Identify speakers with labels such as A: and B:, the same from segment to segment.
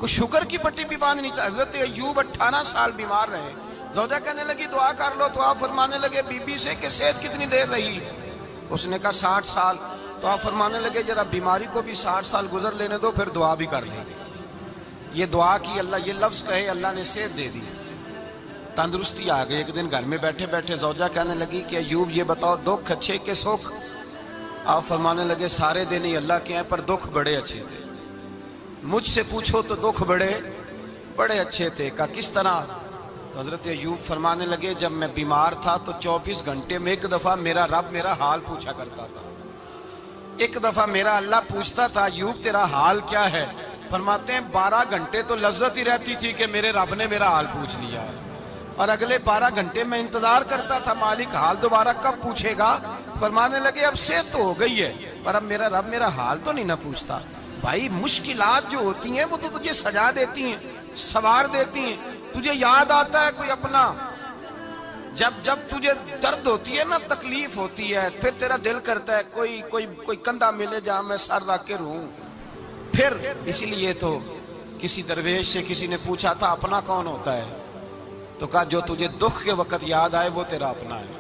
A: کوئی شکر کی پٹی بھی باندھ نہیں تھا. حضرت ایوب 18 سال بیمار رہے. زوجہ کہنے لگی دعا کر لو تو آپ فرمانے لگے بی بی سے کہ صحت کتنی دیر رہی؟ اس نے کہا 60 سال. تو آپ فرمانے لگے ذرا بیماری کو بھی 60 سال گزر لینے دو پھر دعا بھی کر لیں گے. یہ دعا کی اللہ، یہ لفظ کہے اللہ نے صحت دے دی، تندرستی آ گئی. ایک دن گھر میں بیٹھے بیٹھے زوجہ کہنے لگی کہ ایوب یہ بتاؤ دکھ اچھے کہ سکھ؟ آپ فرمانے لگے سارے دن ہی اللہ کے ہیں پر دکھ بڑے اچھے تھے. مجھ سے پوچھو تو دکھ بڑے اچھے تھے. کہا کس طرح؟ تو حضرت ایوب فرمانے لگے جب میں بیمار تھا تو 24 گھنٹے میں ایک دفعہ میرا رب میرا حال پوچھا کرتا تھا. ایک دفعہ میرا اللہ پوچھتا تھا ایوب تیرا حال کیا ہے؟ فرماتے ہیں 12 گھنٹے تو لذت ہی رہتی تھی کہ میرے رب نے میرا حال پوچھ لیا، اور اگلے 12 گھنٹے میں انتظار کرتا تھا مالک حال دوبارہ کب پوچھے گا. فرمانے لگے اب صحت تو ہو گئی ہے پر اب میرا رب میرا حال تو نہیں نہ پوچھتا. بھائی مشکلات جو ہوتی ہیں وہ تو تجھے سجا دیتی ہیں، سوار دیتی ہیں. تجھے یاد آتا ہے کوئی اپنا، جب تجھے درد ہوتی ہے نا، تکلیف ہوتی ہے، پھر تیرا دل کرتا ہے کوئی کندھا ملے جہاں میں سر رکھ کے رہوں. پھر اسی لیے تو کسی درویش سے کسی نے پوچھا تھا اپنا کون ہوتا ہے؟ تو کہا جو تجھے دکھ کے وقت یاد آئے وہ تیرا اپنا ہے.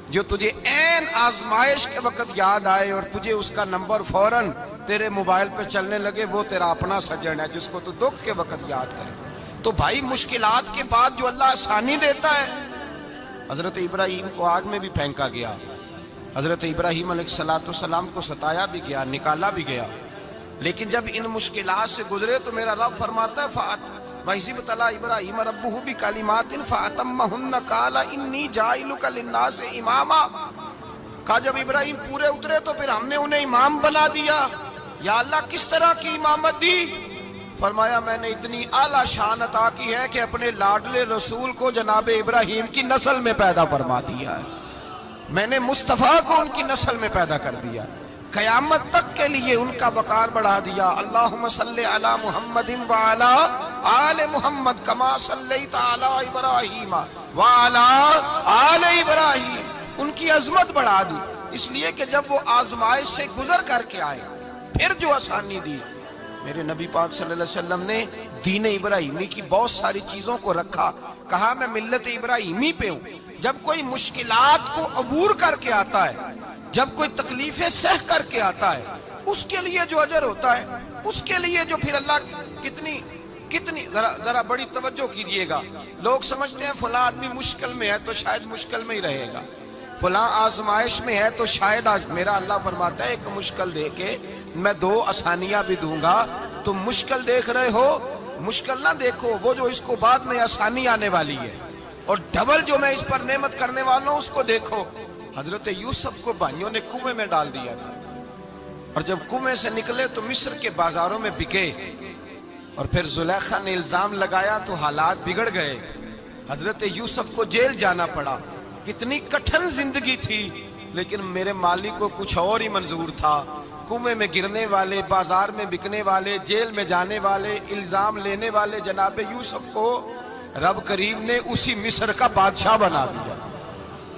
A: جو تجھے عین آزمائش کے وقت یاد آئے اور تجھے اس کا نمبر فوراً تیرے موبائل پہ چلنے لگے وہ تیرا اپنا سجن ہے جس کو تو دکھ کے وقت یاد کرے. تو بھائی مشکلات کے بعد جو اللہ آسانی دیتا ہے. حضرت ابراہیم کو آگ میں بھی پھینکا گیا، حضرت ابراہیم علیہ السلام کو ستایا بھی گیا، نکالا بھی گیا، لیکن جب ان مشکلات سے گزرے تو میرا رب فرماتا ہے وَإِذِ ابْتَلَىٰ إِبْرَاهِيمَ رَبُّهُ بِكَلِمَاتٍ فَأَتَمَّهُنَّ قَالَ إِنِّي جَاعِلُكَ لِلنَّاسِ إِمَامًا. کہا جب ابراہیم پورے اترے تو پھر ہم نے انہیں امام بنا دیا. یا اللہ کس طرح کی امامت دی؟ فرمایا میں نے اتنی اعلیٰ شان عطا کی ہے کہ اپنے لاڈلے رسول کو جناب ابراہیم کی نسل میں پیدا فرما دیا ہے. میں نے مصطفیٰ کو ان کی نسل میں پیدا کر دیا، قیامت تک کے لیے ان کا وقار بڑھا دیا. اللہم صلی علی محمد وعلی آل محمد کما صلیت علی ابراہیم وعلی آل ابراہیم. ان کی عظمت بڑھا دی، اس لیے کہ جب وہ آزمائش سے گزر کر کے آئے پھر جو آسانی دی. میرے نبی پاک صلی اللہ علیہ وسلم نے دین ابراہیمی کی بہت ساری چیزوں کو رکھا. کہا میں ملت ابراہیمی پہ ہوں. جب کوئی مشکلات کو عبور کر کے آتا ہے، جب کوئی تکلیفیں سہ کر کے آتا ہے، اس کے لیے جو اجر ہوتا ہے، اس کے لیے جو پھر اللہ کتنی ذرا بڑی توجہ کیجئے گا. لوگ سمجھتے ہیں فلاں آدمی مشکل میں ہے تو شاید مشکل میں ہی رہے گا، فلاں آزمائش میں ہے تو شاید میرا اللہ فرماتا ہے ایک مشکل دے کے میں 2 آسانیاں بھی دوں گا. تم مشکل دیکھ رہے ہو، مشکل نہ دیکھو، وہ جو اس کو بعد میں آسانی آنے والی ہے، اور ڈبل جو میں اس پر نعمت کرنے والا ہوں اس کو دیکھو. حضرت یوسف کو بھائیوں نے کنویں میں ڈال دیا تھا، اور جب کنویں سے نکلے تو مصر کے بازاروں میں بکے، اور پھر زلیخا نے الزام لگایا تو حالات بگڑ گئے. حضرت یوسف کو جیل جانا پڑا. کتنی کٹھن زندگی تھی، لیکن میرے مالک کو کچھ اور ہی منظور تھا. کنویں میں گرنے والے، بازار میں بکنے والے، جیل میں جانے والے، الزام لینے والے جناب یوسف کو رب کریم نے اسی مصر کا بادشاہ بنا دیا.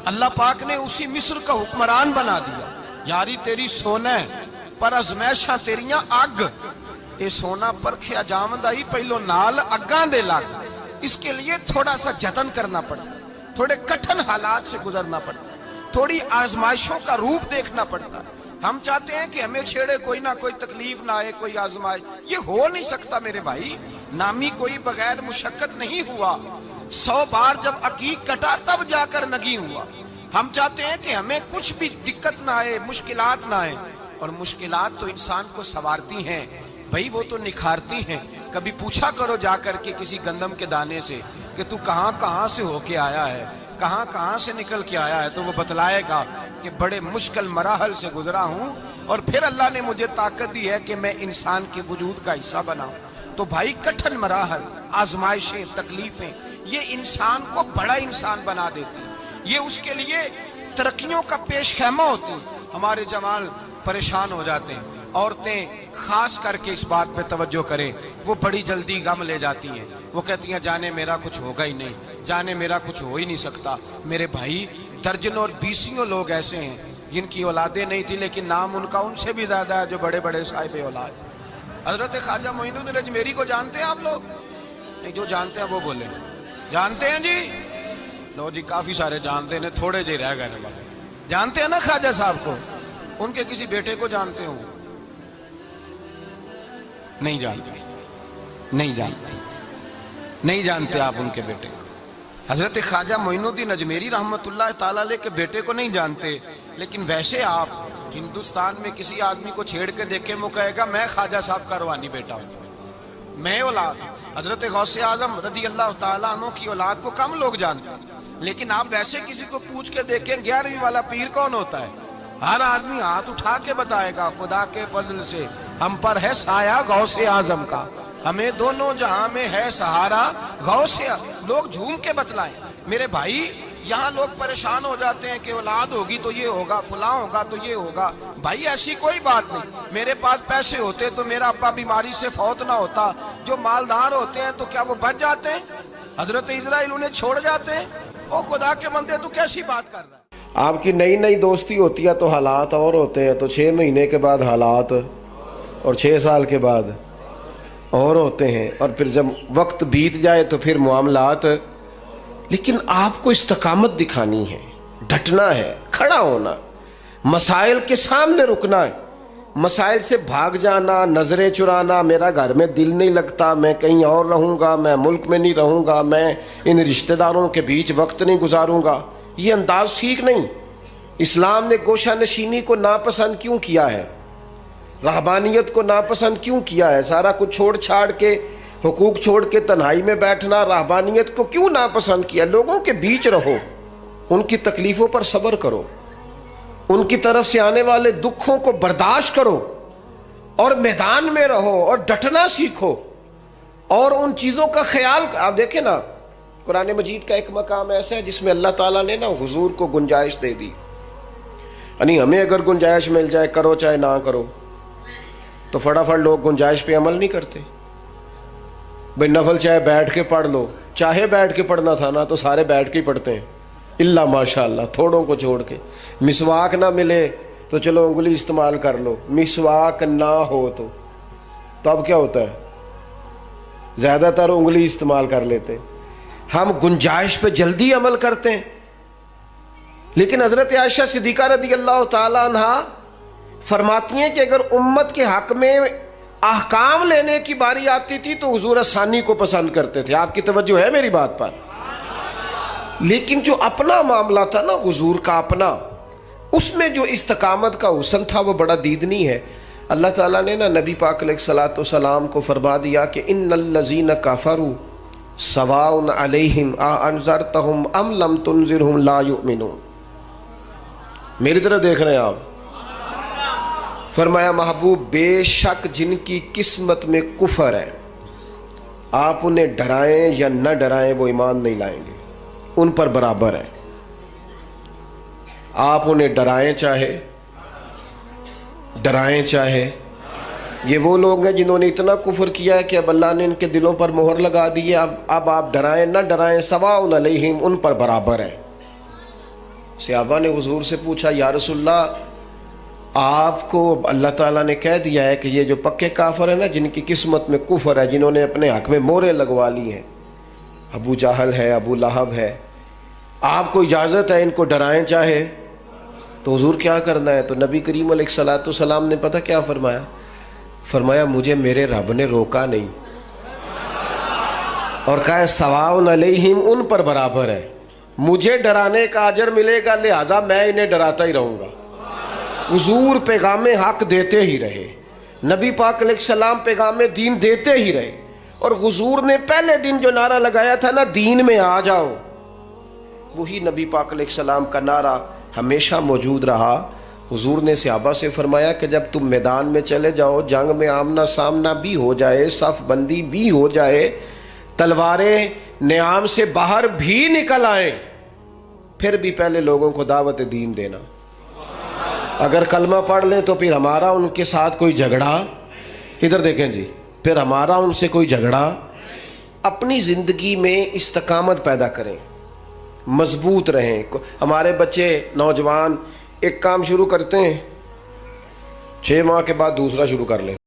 A: اللہ پاک نے اسی مصر کا حکمران بنا دیا. یاری تیری سونا ہے پر ازمیشاں تیریاں اگ. اے سونا پرکھیا جامد آئی پہلو نال اگاں دے لگ. اس کے لیے تھوڑا سا جتن کرنا پڑتا، تھوڑے کٹھن حالات سے گزرنا پڑتا، تھوڑی آزمائشوں کا روپ دیکھنا پڑتا. ہم چاہتے ہیں کہ ہمیں چھیڑے کوئی نہ کوئی تکلیف نہ آئے، کوئی آزمائش. یہ ہو نہیں سکتا میرے بھائی. نامی کوئی بغیر مشقت نہیں ہوا. 100 بار جب عقیق کٹا تب جا کر نگی ہوا. ہم چاہتے ہیں کہ ہمیں کچھ بھی دقت نہ آئے، مشکلات نہ آئے. اور مشکلات تو انسان کو سنوارتی ہیں بھائی، وہ تو نکھارتی ہیں. کبھی پوچھا کرو جا کر کے کسی گندم کے دانے سے کہ تو کہاں سے ہو کے آیا ہے، کہاں سے نکل کے آیا ہے، تو وہ بتلائے گا کہ بڑے مشکل مراحل سے گزرا ہوں اور پھر اللہ نے مجھے طاقت دی ہے کہ میں انسان کے وجود کا حصہ بناؤں. تو بھائی کٹھن مراحل، آزمائشیں، تکلیفیں یہ انسان کو بڑا انسان بنا دیتی، یہ اس کے لیے ترقیوں کا پیش خیمہ ہوتی. ہمارے جوان پریشان ہو جاتے ہیں، عورتیں خاص کر کے اس بات پہ توجہ کریں، وہ بڑی جلدی غم لے جاتی ہیں. وہ کہتی ہیں جانے میرا کچھ ہوگا ہی نہیں، جانے میرا کچھ ہو ہی نہیں سکتا. میرے بھائی درجنوں اور بیسیوں لوگ ایسے ہیں جن کی اولادیں نہیں تھی لیکن نام ان کا ان سے بھی زیادہ ہے جو بڑے بڑے صاحب اولاد. حضرت خواجہ معین الدین اجمیری کو جانتے ہیں آپ لوگ؟ نہیں، جو جانتے ہیں وہ بولیں۔ جانتے ہیں جی؟ لو جی، کافی سارے جانتے ہیں، تھوڑے جی رہ گئے۔ جانتے ہیں نا خواجہ صاحب کو؟ ان کے کسی بیٹے کو جانتے ہوں؟ نہیں جانتے، نہیں جانتے، نہیں جانتے آپ ان کے بیٹے کو۔ حضرت خواجہ معین الدین اجمیری رحمت اللہ تعالی علیہ کے بیٹے کو نہیں جانتے، لیکن ویسے آپ ہندوستان میں کسی آدمی کو چھیڑ کے دیکھیں، وہ کہے گا میں خواجہ صاحب کا روحانی بیٹا ہوں، میں اولاد۔ حضرت غوث اعظم رضی اللہ تعالیٰ عنہ کی اولاد کو کم لوگ جانتے ہیں، لیکن آپ ویسے کسی کو پوچھ کے دیکھیں 11ویں والا پیر کون ہوتا ہے، ہر آدمی ہاتھ اٹھا کے بتائے گا خدا کے فضل سے ہم پر ہے سایہ غوث اعظم کا، ہمیں دونوں جہاں میں ہے سہارا غوث۔ لوگ جھوم کے بتلائیں۔ میرے بھائی، یہاں لوگ پریشان ہو جاتے ہیں کہ اولاد ہوگی تو یہ ہوگا، فلاں ہوگا تو یہ ہوگا۔ بھائی ایسی کوئی بات نہیں۔ میرے پاس پیسے ہوتے تو میرا ابا بیماری سے فوت نہ ہوتا۔ جو مالدار ہوتے ہیں تو کیا وہ بچ جاتے ہیں؟ حضرت اسرائیل انہیں چھوڑ جاتے ہیں؟ او خدا کے بندے، تو کیسی بات کر رہا ہے؟
B: آپ کی نئی نئی دوستی ہوتی ہے تو حالات اور ہوتے ہیں، تو 6 مہینے کے بعد حالات اور 6 سال کے بعد اور ہوتے ہیں، اور پھر جب وقت بیت جائے تو پھر معاملات۔ لیکن آپ کو استقامت دکھانی ہے، ڈٹنا ہے، کھڑا ہونا، مسائل کے سامنے رکنا ہے۔ مسائل سے بھاگ جانا، نظریں چرانا، میرا گھر میں دل نہیں لگتا، میں کہیں اور رہوں گا، میں ملک میں نہیں رہوں گا، میں ان رشتہ داروں کے بیچ وقت نہیں گزاروں گا، یہ انداز ٹھیک نہیں۔ اسلام نے گوشہ نشینی کو ناپسند کیوں کیا ہے؟ رہبانیت کو ناپسند کیوں کیا ہے؟ سارا کچھ چھوڑ چھاڑ کے، حقوق چھوڑ کے تنہائی میں بیٹھنا، رہبانیت کو کیوں ناپسند کیا؟ لوگوں کے بیچ رہو، ان کی تکلیفوں پر صبر کرو، ان کی طرف سے آنے والے دکھوں کو برداشت کرو، اور میدان میں رہو اور ڈٹنا سیکھو، اور ان چیزوں کا خیال۔ آپ دیکھیں نا، قرآن مجید کا ایک مقام ایسا ہے جس میں اللہ تعالیٰ نے نا حضور کو گنجائش دے دی، یعنی ہمیں اگر گنجائش مل جائے، کرو چاہے نہ کرو، تو فٹافٹ لوگ گنجائش پہ عمل نہیں کرتے۔ بھئی نفل چاہے بیٹھ کے پڑھ لو، چاہے بیٹھ کے پڑھنا تھا نا تو سارے بیٹھ کے ہی پڑھتے ہیں، اللہ ماشاءاللہ تھوڑوں کو چھوڑ کے۔ مسواک نہ ملے تو چلو انگلی استعمال کر لو، مسواک نہ ہو تو اب کیا ہوتا ہے؟ زیادہ تر انگلی استعمال کر لیتے ہیں۔ ہم گنجائش پہ جلدی عمل کرتے ہیں، لیکن حضرت عائشہ صدیقہ رضی اللہ تعالی عنہ فرماتی ہیں کہ اگر امت کے حق میں احکام لینے کی باری آتی تھی تو حضور آسانی کو پسند کرتے تھے۔ آپ کی توجہ ہے میری بات پر؟ لیکن جو اپنا معاملہ تھا نا، حضور کا اپنا، اس میں جو استقامت کا حسن تھا وہ بڑا دیدنی ہے۔ اللہ تعالیٰ نے نا نبی پاک علیہ الصلوۃ والسلام کو فرما دیا کہ ان الذین کفروا سواء علیہم اانذرتہم ام لم تنذرہم لا یؤمنون۔ میری طرف دیکھ رہے ہیں آپ؟ فرمایا محبوب، بے شک جن کی قسمت میں کفر ہے، آپ انہیں ڈرائیں یا نہ ڈرائیں وہ ایمان نہیں لائیں گے، ان پر برابر ہے۔ آپ انہیں ڈرائیں چاہے، یہ وہ لوگ ہیں جنہوں نے اتنا کفر کیا ہے کہ اب اللہ نے ان کے دلوں پر مہر لگا دی ہے۔ اب آپ ڈرائیں نہ ڈرائیں، سواء علیہم، ان پر برابر ہے۔ صحابہ نے حضور سے پوچھا، یا رسول اللہ، آپ کو اللہ تعالیٰ نے کہہ دیا ہے کہ یہ جو پکے کافر ہیں نا، جن کی قسمت میں کفر ہے، جنہوں نے اپنے حق میں مہریں لگوا لی ہیں، ابو جہل ہے، ابو لہب ہے، آپ کو اجازت ہے ان کو ڈرائیں چاہے؟ تو حضور کیا کرنا ہے؟ تو نبی کریم علیہ الصلوۃ والسلام نے پتہ کیا فرمایا؟ فرمایا مجھے میرے رب نے روکا نہیں، اور کہا ہے سواء علیہم، ان پر برابر ہے، مجھے ڈرانے کا اجر ملے گا، لہذا میں انہیں ڈراتا ہی رہوں گا۔ حضور پیغام حق دیتے ہی رہے، نبی پاک علیہ السلام پیغام دین دیتے ہی رہے، اور حضور نے پہلے دن جو نعرہ لگایا تھا نا، دین میں آ جاؤ، وہی نبی پاک علیہ السلام کا نعرہ ہمیشہ موجود رہا۔ حضور نے صحابہ سے فرمایا کہ جب تم میدان میں چلے جاؤ، جنگ میں آمنا سامنا بھی ہو جائے، صف بندی بھی ہو جائے، تلواریں نیام سے باہر بھی نکل آئیں، پھر بھی پہلے لوگوں کو دعوت دین دینا۔ اگر کلمہ پڑھ لیں تو پھر ہمارا ان کے ساتھ کوئی جھگڑا، ادھر دیکھیں جی، پھر ہمارا ان سے کوئی جھگڑا۔ اپنی زندگی میں استقامت پیدا کریں، مضبوط رہیں۔ ہمارے بچے نوجوان ایک کام شروع کرتے ہیں، 6 ماہ کے بعد دوسرا شروع کر لیں۔